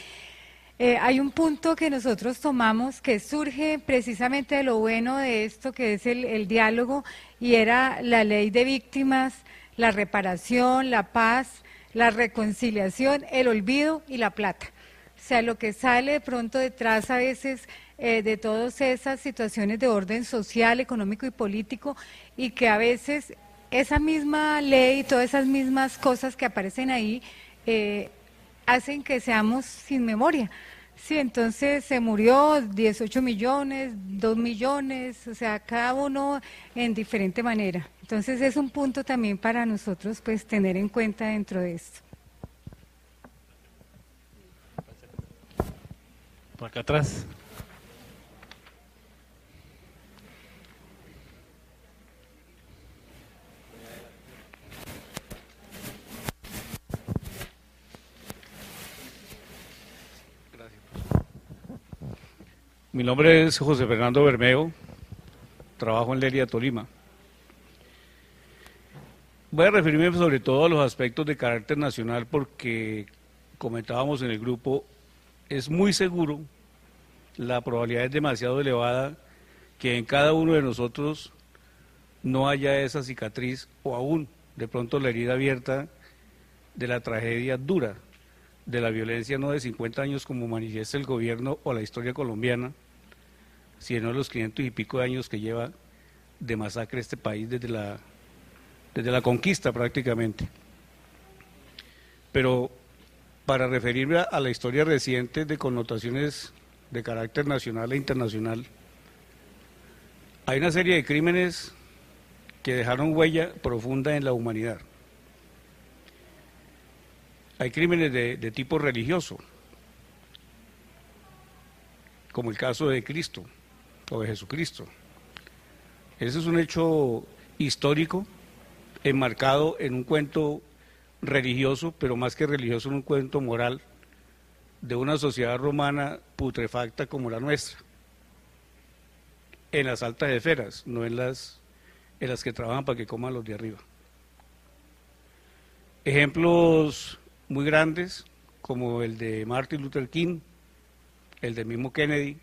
Hay un punto que nosotros tomamos que surge precisamente de lo bueno de esto, que es el diálogo, y era la ley de víctimas, la reparación, la paz, la reconciliación, el olvido y la plata. O sea, lo que sale de pronto detrás a veces de todas esas situaciones de orden social, económico y político, y que a veces esa misma ley y todas esas mismas cosas que aparecen ahí hacen que seamos sin memoria. Sí, entonces se murió 18 millones, 2 millones, o sea, cada uno en diferente manera. Entonces es un punto también para nosotros pues tener en cuenta dentro de esto. Por acá atrás. Mi nombre es José Fernando Bermeo, trabajo en Leria, Tolima. Voy a referirme sobre todo a los aspectos de carácter nacional porque, comentábamos en el grupo, es muy seguro, la probabilidad es demasiado elevada que en cada uno de nosotros no haya esa cicatriz o aún de pronto la herida abierta de la tragedia dura de la violencia no de 50 años como manifiesta el gobierno o la historia colombiana, sino los 500 y pico de años que lleva de masacre este país desde la conquista prácticamente. Pero para referirme a la historia reciente de connotaciones de carácter nacional e internacional, hay una serie de crímenes que dejaron huella profunda en la humanidad. Hay crímenes de tipo religioso, como el caso de Cristo o de Jesucristo. Ese es un hecho histórico enmarcado en un cuento religioso, pero más que religioso, en un cuento moral de una sociedad romana putrefacta como la nuestra, en las altas esferas, no en las que trabajan para que coman los de arriba. Ejemplos muy grandes, como el de Martin Luther King, el de mismo Kennedy.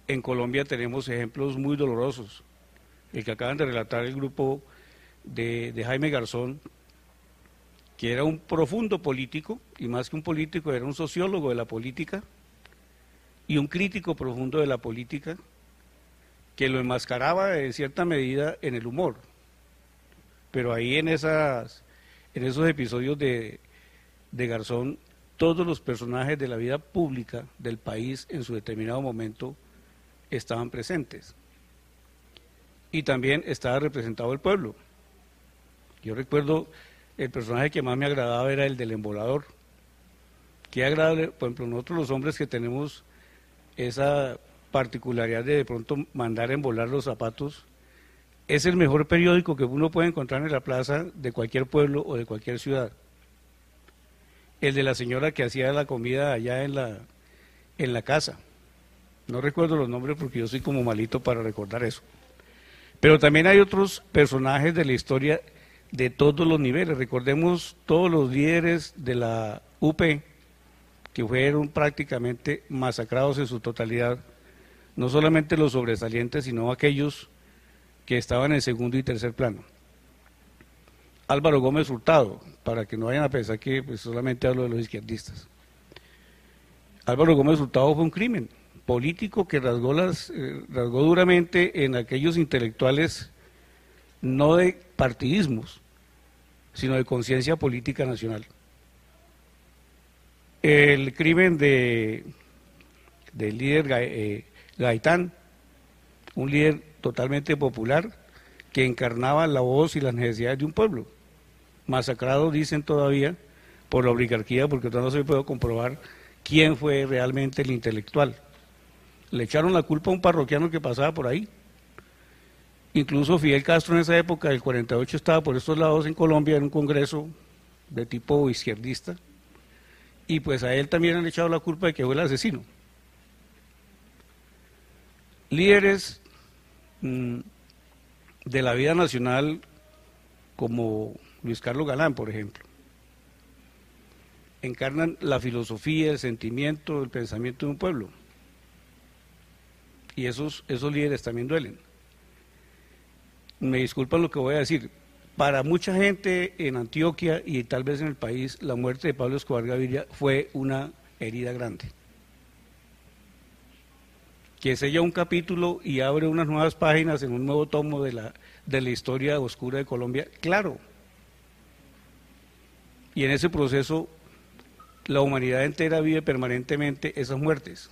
En Colombia tenemos ejemplos muy dolorosos, el que acaban de relatar el grupo de Jaime Garzón, que era un profundo político, y más que un político, era un sociólogo de la política, y un crítico profundo de la política, que lo enmascaraba en cierta medida en el humor. Pero ahí en esos episodios de Garzón, todos los personajes de la vida pública del país en su determinado momento estaban presentes. Y también estaba representado el pueblo. Yo recuerdo el personaje que más me agradaba era el del embolador. Qué agradable, por ejemplo, nosotros los hombres que tenemos esa particularidad de pronto mandar a embolar los zapatos, es el mejor periódico que uno puede encontrar en la plaza de cualquier pueblo o de cualquier ciudad. El de la señora que hacía la comida allá en la casa. No recuerdo los nombres porque yo soy como malito para recordar eso. Pero también hay otros personajes de la historia de todos los niveles. Recordemos todos los líderes de la UP que fueron prácticamente masacrados en su totalidad. No solamente los sobresalientes, sino aquellos que estaban en segundo y tercer plano. Álvaro Gómez Hurtado, para que no vayan a pensar que pues, solamente hablo de los izquierdistas. Álvaro Gómez Hurtado fue un crimen político que rasgó duramente en aquellos intelectuales no de partidismos, sino de conciencia política nacional. El crimen del líder Gaitán, un líder totalmente popular que encarnaba la voz y las necesidades de un pueblo. Masacrado, dicen todavía, por la oligarquía, porque todavía no se puede comprobar quién fue realmente el intelectual. Le echaron la culpa a un parroquiano que pasaba por ahí. Incluso Fidel Castro en esa época, del 48, estaba por estos lados en Colombia en un congreso de tipo izquierdista, y pues a él también han echado la culpa de que fue el asesino. Líderes de la vida nacional como Luis Carlos Galán, por ejemplo, encarnan la filosofía, el sentimiento, el pensamiento de un pueblo, y esos líderes también duelen. Me disculpan lo que voy a decir, para mucha gente en Antioquia y tal vez en el país, la muerte de Pablo Escobar Gaviria fue una herida grande, que sella un capítulo y abre unas nuevas páginas en un nuevo tomo de la historia oscura de Colombia, claro. Y en ese proceso la humanidad entera vive permanentemente esas muertes.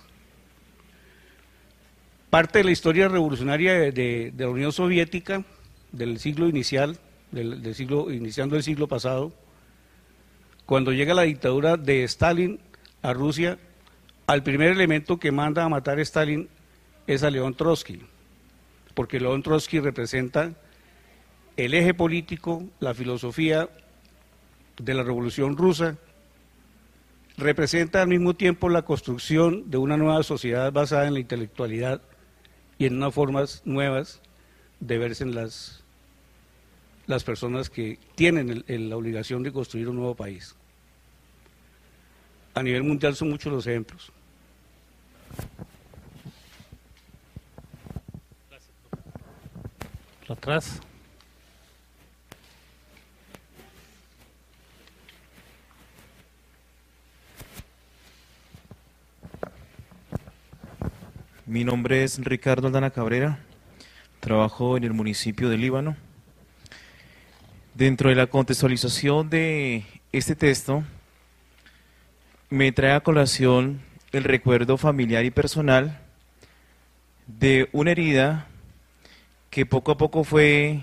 Parte de la historia revolucionaria de la Unión Soviética, del siglo inicial, iniciando el siglo pasado, cuando llega la dictadura de Stalin a Rusia, al primer elemento que manda a matar a Stalin es a León Trotsky, porque León Trotsky representa el eje político, la filosofía de la Revolución Rusa, representa al mismo tiempo la construcción de una nueva sociedad basada en la intelectualidad y en unas formas nuevas de verse en las personas que tienen la obligación de construir un nuevo país. A nivel mundial son muchos los ejemplos. Atrás. Mi nombre es Ricardo Aldana Cabrera, trabajo en el municipio de Líbano. Dentro de la contextualización de este texto, me trae a colación el recuerdo familiar y personal de una herida que poco a poco fue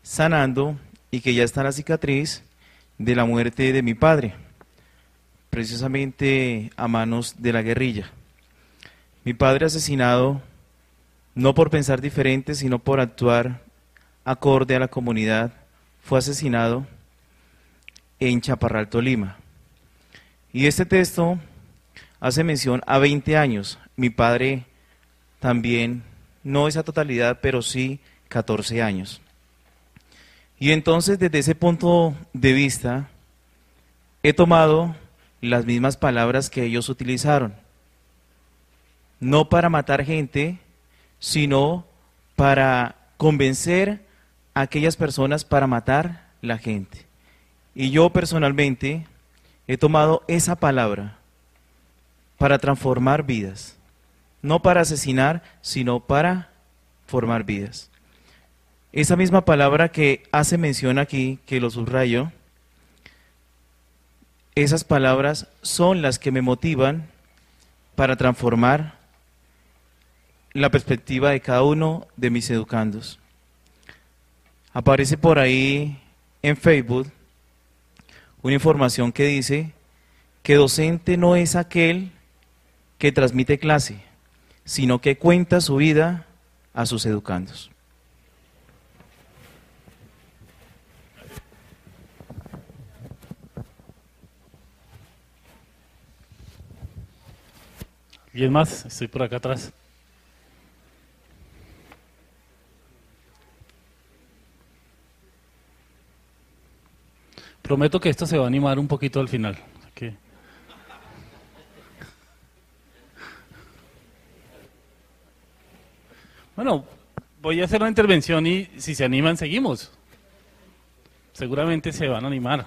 sanando y que ya está en la cicatriz de la muerte de mi padre, precisamente a manos de la guerrilla. Mi padre asesinado no por pensar diferente, sino por actuar acorde a la comunidad, fue asesinado en Chaparral, Tolima. Y este texto hace mención a 20 años. Mi padre también, no esa totalidad, pero sí 14 años. Y entonces, desde ese punto de vista, he tomado las mismas palabras que ellos utilizaron. No para matar gente, sino para convencer a aquellas personas para matar la gente. Y yo personalmente he tomado esa palabra para transformar vidas. No para asesinar, sino para formar vidas. Esa misma palabra que hace mención aquí, que lo subrayo, esas palabras son las que me motivan para transformar la perspectiva de cada uno de mis educandos. Aparece por ahí en Facebook una información que dice que docente no es aquel que transmite clase, sino que cuenta su vida a sus educandos. ¿Alguien más? Estoy por acá atrás. Prometo que esto se va a animar un poquito al final. Okay. Bueno, voy a hacer una intervención y si se animan, seguimos. Seguramente se van a animar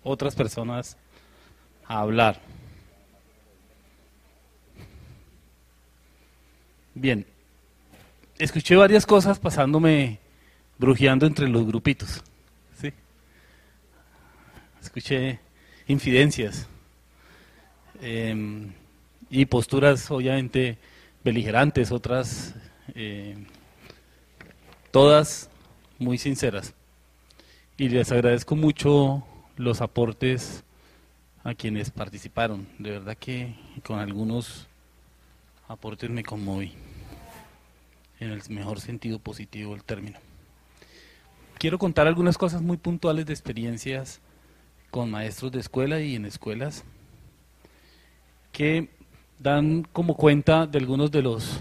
otras personas a hablar. Bien, escuché varias cosas pasándome, brujeando entre los grupitos. ¿Sí? Escuché infidencias y posturas obviamente beligerantes, otras todas muy sinceras. Y les agradezco mucho los aportes a quienes participaron. De verdad que con algunos aportes me conmoví, en el mejor sentido positivo del término. Quiero contar algunas cosas muy puntuales de experiencias con maestros de escuela y en escuelas que dan como cuenta de algunos de los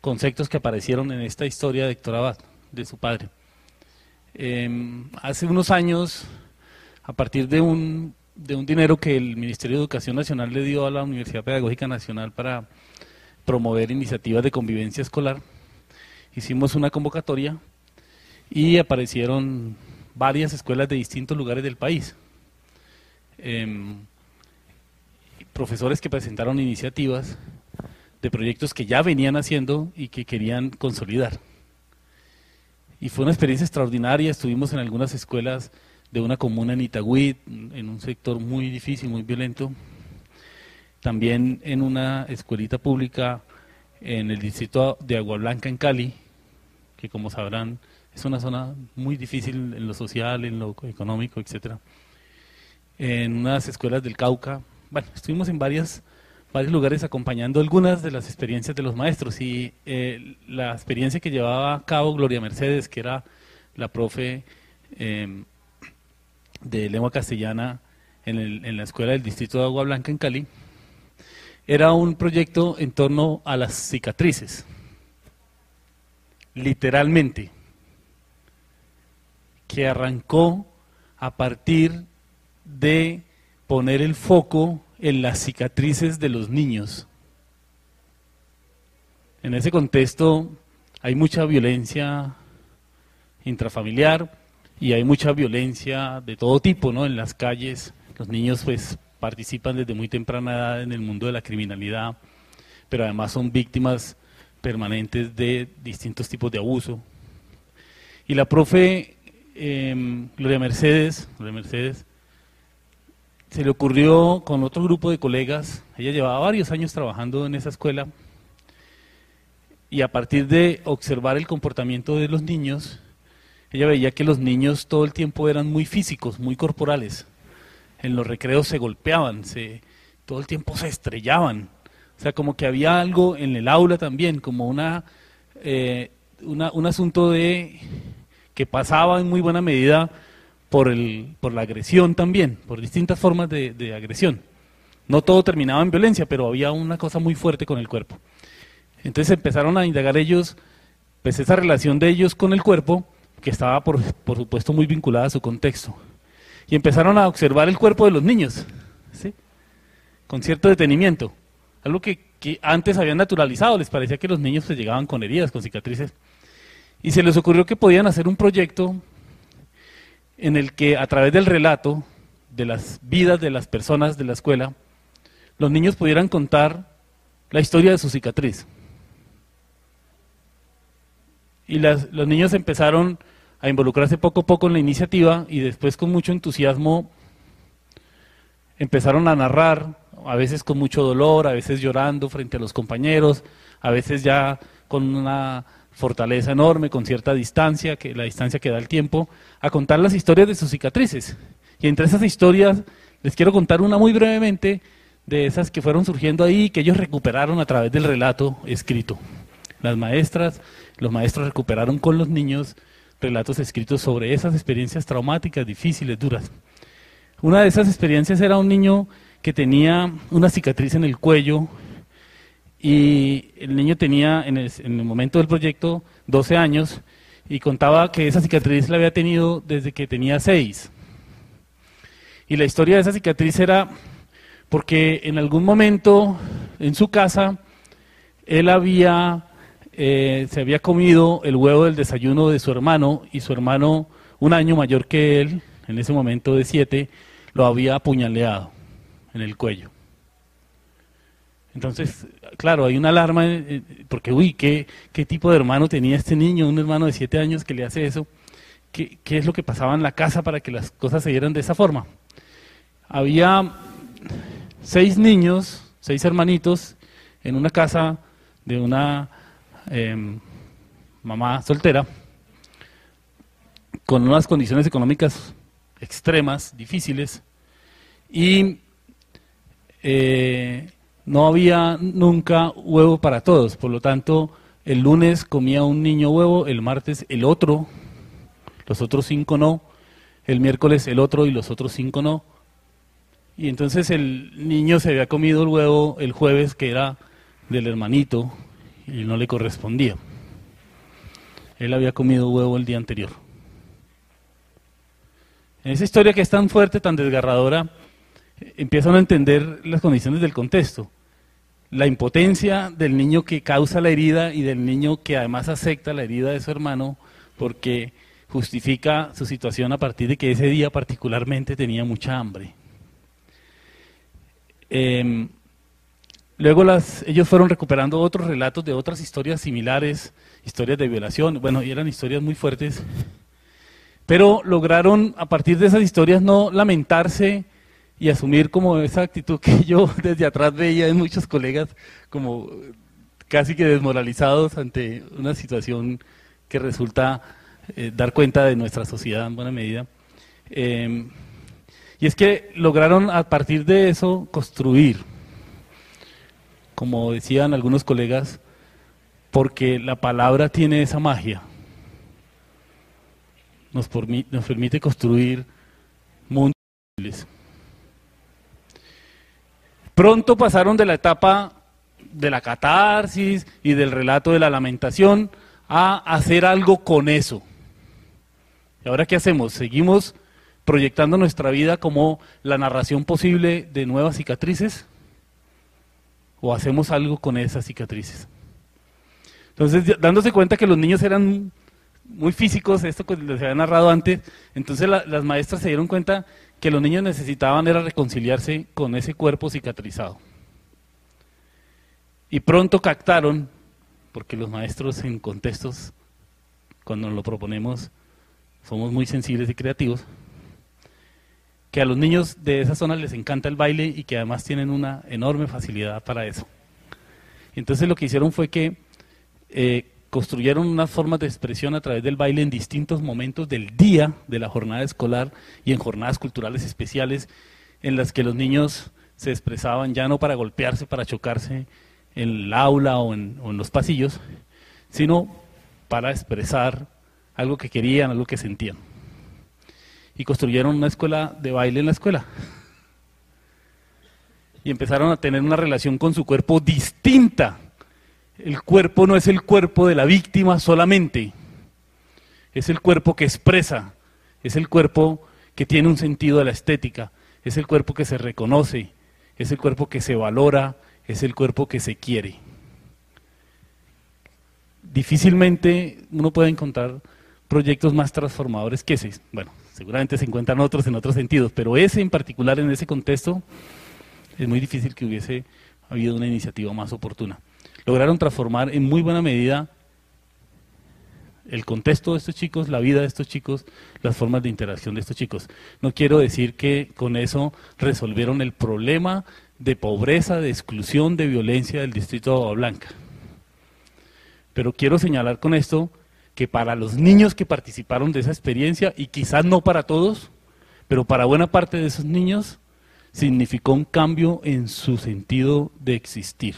conceptos que aparecieron en esta historia de Héctor Abad, de su padre. Hace unos años, a partir de un dinero que el Ministerio de Educación Nacional le dio a la Universidad Pedagógica Nacional para promover iniciativas de convivencia escolar, hicimos una convocatoria y aparecieron varias escuelas de distintos lugares del país. Profesores que presentaron iniciativas de proyectos que ya venían haciendo y que querían consolidar. Y fue una experiencia extraordinaria. Estuvimos en algunas escuelas de una comuna en Itagüí, en un sector muy difícil, muy violento. También en una escuelita pública en el distrito de Agua Blanca, en Cali, que como sabrán es una zona muy difícil en lo social, en lo económico, etcétera. En unas escuelas del Cauca. Bueno, estuvimos en varios lugares acompañando algunas de las experiencias de los maestros, y la experiencia que llevaba a cabo Gloria Mercedes, que era la profe de lengua castellana en la escuela del distrito de Agua Blanca en Cali, era un proyecto en torno a las cicatrices, literalmente, que arrancó a partir de poner el foco en las cicatrices de los niños. En ese contexto hay mucha violencia intrafamiliar y hay mucha violencia de todo tipo, ¿no? En las calles los niños pues participan desde muy temprana edad en el mundo de la criminalidad, pero además son víctimas permanentes de distintos tipos de abuso. Y la profe Gloria Mercedes se le ocurrió con otro grupo de colegas. Ella llevaba varios años trabajando en esa escuela, y a partir de observar el comportamiento de los niños, ella veía que los niños todo el tiempo eran muy físicos, muy corporales. En los recreos se golpeaban, todo el tiempo se estrellaban. O sea, como que había algo en el aula también, como un asunto de que pasaba en muy buena medida por la agresión también, por distintas formas de agresión. No todo terminaba en violencia, pero había una cosa muy fuerte con el cuerpo. Entonces empezaron a indagar ellos, pues esa relación de ellos con el cuerpo, que estaba por supuesto muy vinculada a su contexto. Y empezaron a observar el cuerpo de los niños, ¿sí? Con cierto detenimiento, algo que antes habían naturalizado. Les parecía que los niños pues llegaban con heridas, con cicatrices, y se les ocurrió que podían hacer un proyecto en el que, a través del relato de las vidas de las personas de la escuela, los niños pudieran contar la historia de su cicatriz. Y los niños empezaron a involucrarse poco a poco en la iniciativa, y después con mucho entusiasmo empezaron a narrar, a veces con mucho dolor, a veces llorando frente a los compañeros, a veces ya con una fortaleza enorme, con cierta distancia, la distancia que da el tiempo, a contar las historias de sus cicatrices. Y entre esas historias les quiero contar una muy brevemente, de esas que fueron surgiendo ahí, que ellos recuperaron a través del relato escrito. Las maestras, los maestros recuperaron con los niños relatos escritos sobre esas experiencias traumáticas, difíciles, duras. Una de esas experiencias era un niño que tenía una cicatriz en el cuello, y el niño tenía en el momento del proyecto 12 años, y contaba que esa cicatriz la había tenido desde que tenía 6. Y la historia de esa cicatriz era porque en algún momento en su casa él se había comido el huevo del desayuno de su hermano, y su hermano, un año mayor que él, en ese momento de 7, lo había apuñaleado en el cuello. Entonces, claro, hay una alarma, porque uy, ¿qué tipo de hermano tenía este niño? Un hermano de 7 años que le hace eso. ¿Qué es lo que pasaba en la casa para que las cosas se dieran de esa forma? Había 6 niños, 6 hermanitos, en una casa de una mamá soltera, con unas condiciones económicas extremas, difíciles, y no había nunca huevo para todos, por lo tanto, el lunes comía un niño huevo, el martes el otro, los otros 5 no, el miércoles el otro y los otros 5 no, y entonces el niño se había comido el huevo el jueves, que era del hermanito, y no le correspondía. Él había comido huevo el día anterior. En esa historia que es tan fuerte, tan desgarradora, empiezan a entender las condiciones del contexto. La impotencia del niño que causa la herida y del niño que además acepta la herida de su hermano porque justifica su situación a partir de que ese día particularmente tenía mucha hambre. Luego ellos fueron recuperando otros relatos de otras historias similares, historias de violación, bueno, y eran historias muy fuertes, pero lograron a partir de esas historias no lamentarse y asumir como esa actitud que yo desde atrás veía en muchos colegas como casi que desmoralizados ante una situación que resulta dar cuenta de nuestra sociedad en buena medida. Y es que lograron a partir de eso construir, como decían algunos colegas, porque la palabra tiene esa magia. Nos permite construir mundos posibles. Pronto pasaron de la etapa de la catarsis y del relato de la lamentación a hacer algo con eso. ¿Y ahora qué hacemos? ¿Seguimos proyectando nuestra vida como la narración posible de nuevas cicatrices? ¿O hacemos algo con esas cicatrices? Entonces, dándose cuenta que los niños eran muy físicos, esto que les había narrado antes, entonces las maestras se dieron cuenta que los niños necesitaban era reconciliarse con ese cuerpo cicatrizado. Y pronto captaron, porque los maestros en contextos, cuando nos lo proponemos, somos muy sensibles y creativos, que a los niños de esa zona les encanta el baile y que además tienen una enorme facilidad para eso. Entonces lo que hicieron fue que construyeron unas formas de expresión a través del baile en distintos momentos del día de la jornada escolar y en jornadas culturales especiales en las que los niños se expresaban ya no para golpearse, para chocarse en el aula o en los pasillos, sino para expresar algo que querían, algo que sentían. Y construyeron una escuela de baile en la escuela. Y empezaron a tener una relación con su cuerpo distinta. El cuerpo no es el cuerpo de la víctima solamente, es el cuerpo que expresa, es el cuerpo que tiene un sentido de la estética, es el cuerpo que se reconoce, es el cuerpo que se valora, es el cuerpo que se quiere. Difícilmente uno puede encontrar proyectos más transformadores que ese. Bueno, seguramente se encuentran otros en otros sentidos, pero ese en particular, en ese contexto, es muy difícil que hubiese habido una iniciativa más oportuna. Lograron transformar en muy buena medida el contexto de estos chicos, la vida de estos chicos, las formas de interacción de estos chicos. No quiero decir que con eso resolvieron el problema de pobreza, de exclusión, de violencia del distrito de Agua Blanca. Pero quiero señalar con esto que para los niños que participaron de esa experiencia, y quizás no para todos, pero para buena parte de esos niños, significó un cambio en su sentido de existir.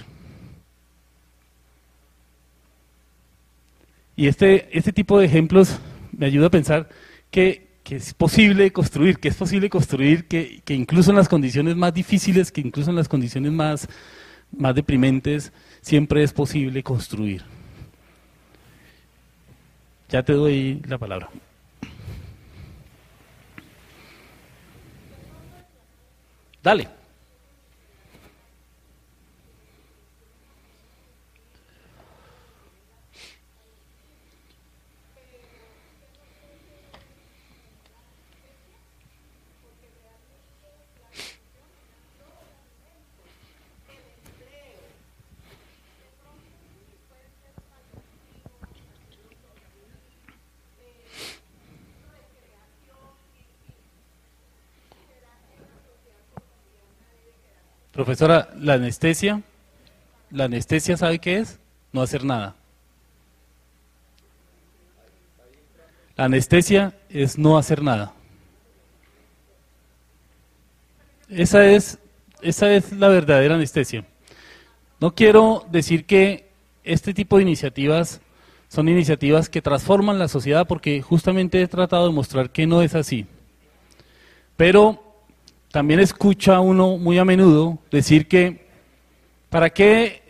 Y este tipo de ejemplos me ayuda a pensar que es posible construir, que incluso en las condiciones más difíciles, que incluso en las condiciones más deprimentes, siempre es posible construir. Ya te doy la palabra. Dale. Profesora, la anestesia, ¿sabe qué es? No hacer nada. La anestesia es no hacer nada. Esa es la verdadera anestesia. No quiero decir que este tipo de iniciativas son iniciativas que transforman la sociedad, porque justamente he tratado de mostrar que no es así. Pero también escucha uno muy a menudo decir que ¿para qué